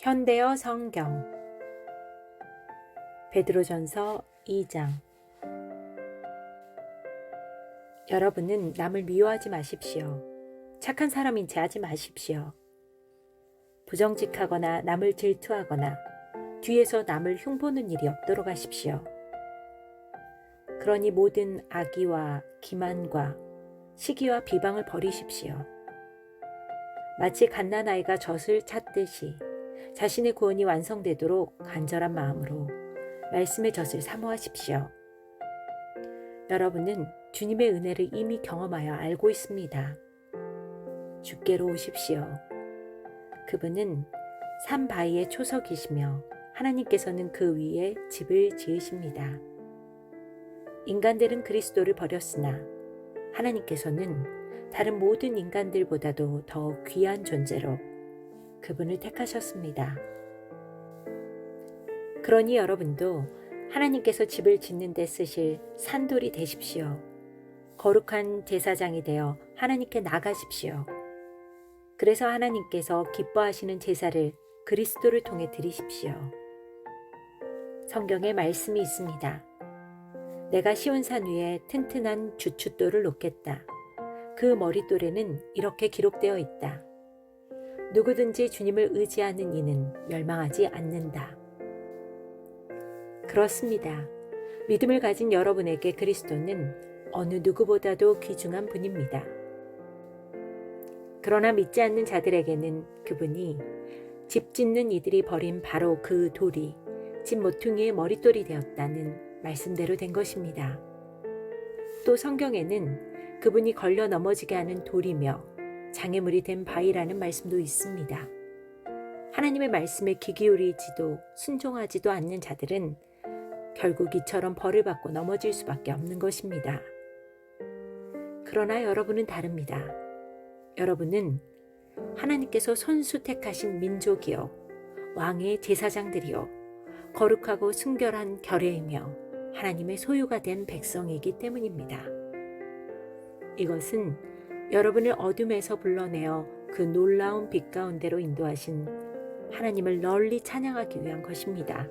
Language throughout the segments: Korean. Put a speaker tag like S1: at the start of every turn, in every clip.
S1: 현대어 성경 베드로전서 2장. 여러분은 남을 미워하지 마십시오. 착한 사람인 체 하지 마십시오. 부정직하거나 남을 질투하거나 뒤에서 남을 흉보는 일이 없도록 하십시오. 그러니 모든 악의와 기만과 시기와 비방을 버리십시오. 마치 갓난아이가 젖을 찾듯이 자신의 구원이 완성되도록 간절한 마음으로 말씀의 젖을 사모하십시오. 여러분은 주님의 은혜를 이미 경험하여 알고 있습니다. 주께로 오십시오. 그분은 산 바위의 초석이시며 하나님께서는 그 위에 집을 지으십니다. 인간들은 그리스도를 버렸으나 하나님께서는 다른 모든 인간들보다도 더 귀한 존재로 그분을 택하셨습니다. 그러니 여러분도 하나님께서 집을 짓는 데 쓰실 산돌이 되십시오. 거룩한 제사장이 되어 하나님께 나가십시오. 그래서 하나님께서 기뻐하시는 제사를 그리스도를 통해 드리십시오. 성경에 말씀이 있습니다. 내가 시온산 위에 튼튼한 주춧돌을 놓겠다. 그 머릿돌에는 이렇게 기록되어 있다. 누구든지 주님을 의지하는 이는 멸망하지 않는다. 그렇습니다. 믿음을 가진 여러분에게 그리스도는 어느 누구보다도 귀중한 분입니다. 그러나 믿지 않는 자들에게는 그분이 집 짓는 이들이 버린 바로 그 돌이 집 모퉁이의 머릿돌이 되었다는 말씀대로 된 것입니다. 또 성경에는 그분이 걸려 넘어지게 하는 돌이며 장애물이 된 바위라는 말씀도 있습니다. 하나님의 말씀에 귀 기울이지도 순종하지도 않는 자들은 결국 이처럼 벌을 받고 넘어질 수밖에 없는 것입니다. 그러나 여러분은 다릅니다. 여러분은 하나님께서 선수 택하신 민족이요, 왕의 제사장들이요, 거룩하고 순결한 결례이며 하나님의 소유가 된 백성이기 때문입니다. 이것은 여러분을 어둠에서 불러내어 그 놀라운 빛 가운데로 인도하신 하나님을 널리 찬양하기 위한 것입니다.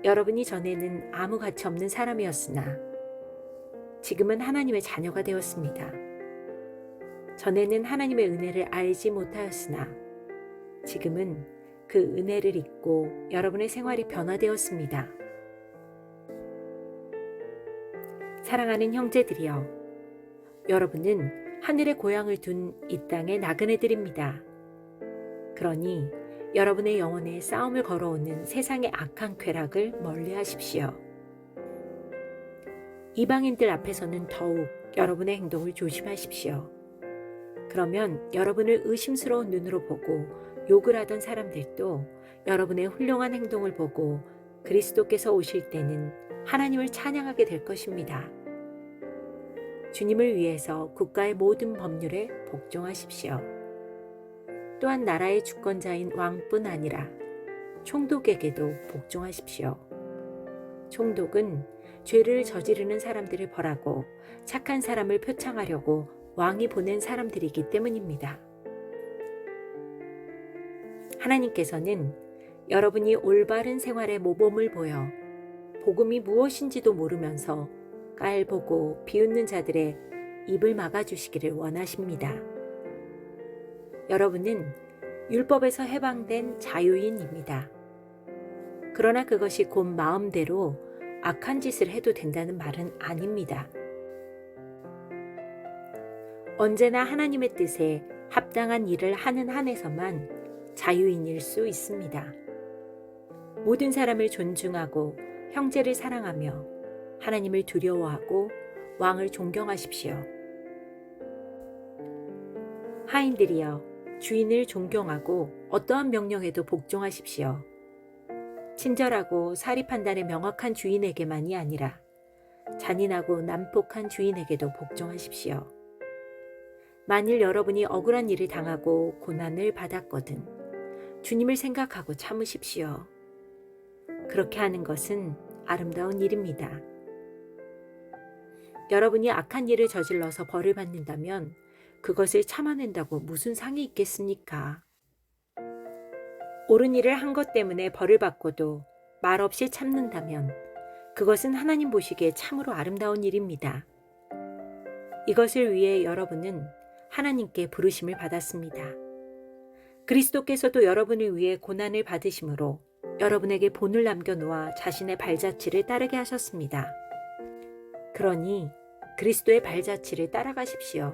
S1: 여러분이 전에는 아무 가치 없는 사람이었으나 지금은 하나님의 자녀가 되었습니다. 전에는 하나님의 은혜를 알지 못하였으나 지금은 그 은혜를 잊고 여러분의 생활이 변화되었습니다. 사랑하는 형제들이여, 여러분은 하늘의 고향을 둔 이 땅의 나그네들입니다. 그러니 여러분의 영혼에 싸움을 걸어오는 세상의 악한 쾌락을 멀리하십시오. 이방인들 앞에서는 더욱 여러분의 행동을 조심하십시오. 그러면 여러분을 의심스러운 눈으로 보고 욕을 하던 사람들도 여러분의 훌륭한 행동을 보고 그리스도께서 오실 때는 하나님을 찬양하게 될 것입니다. 주님을 위해서 국가의 모든 법률에 복종하십시오. 또한 나라의 주권자인 왕뿐 아니라 총독에게도 복종하십시오. 총독은 죄를 저지르는 사람들을 벌하고 착한 사람을 표창하려고 왕이 보낸 사람들이기 때문입니다. 하나님께서는 여러분이 올바른 생활의 모범을 보여 복음이 무엇인지도 모르면서 깔보고 비웃는 자들의 입을 막아주시기를 원하십니다. 여러분은 율법에서 해방된 자유인입니다. 그러나 그것이 곧 마음대로 악한 짓을 해도 된다는 말은 아닙니다. 언제나 하나님의 뜻에 합당한 일을 하는 한에서만 자유인일 수 있습니다. 모든 사람을 존중하고 형제를 사랑하며 하나님을 두려워하고 왕을 존경하십시오. 하인들이여, 주인을 존경하고 어떠한 명령에도 복종하십시오. 친절하고 사리 판단에 명확한 주인에게만이 아니라 잔인하고 난폭한 주인에게도 복종하십시오. 만일 여러분이 억울한 일을 당하고 고난을 받았거든 주님을 생각하고 참으십시오. 그렇게 하는 것은 아름다운 일입니다. 여러분이 악한 일을 저질러서 벌을 받는다면 그것을 참아낸다고 무슨 상이 있겠습니까? 옳은 일을 한 것 때문에 벌을 받고도 말없이 참는다면 그것은 하나님 보시기에 참으로 아름다운 일입니다. 이것을 위해 여러분은 하나님께 부르심을 받았습니다. 그리스도께서도 여러분을 위해 고난을 받으심으로 여러분에게 본을 남겨놓아 자신의 발자취를 따르게 하셨습니다. 그러니 그리스도의 발자취를 따라가십시오.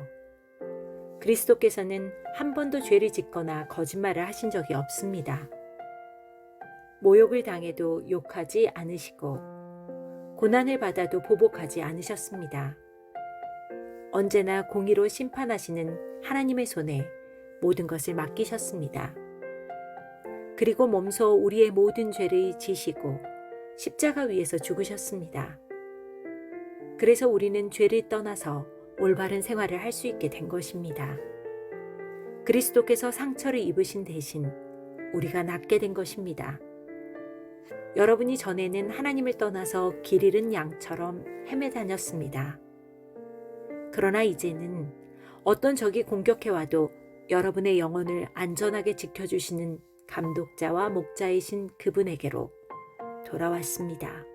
S1: 그리스도께서는 한 번도 죄를 짓거나 거짓말을 하신 적이 없습니다. 모욕을 당해도 욕하지 않으시고 고난을 받아도 보복하지 않으셨습니다. 언제나 공의로 심판하시는 하나님의 손에 모든 것을 맡기셨습니다. 그리고 몸소 우리의 모든 죄를 지시고 십자가 위에서 죽으셨습니다. 그래서 우리는 죄를 떠나서 올바른 생활을 할 수 있게 된 것입니다. 그리스도께서 상처를 입으신 대신 우리가 낫게 된 것입니다. 여러분이 전에는 하나님을 떠나서 길 잃은 양처럼 헤매다녔습니다. 그러나 이제는 어떤 적이 공격해와도 여러분의 영혼을 안전하게 지켜주시는 감독자와 목자이신 그분에게로 돌아왔습니다.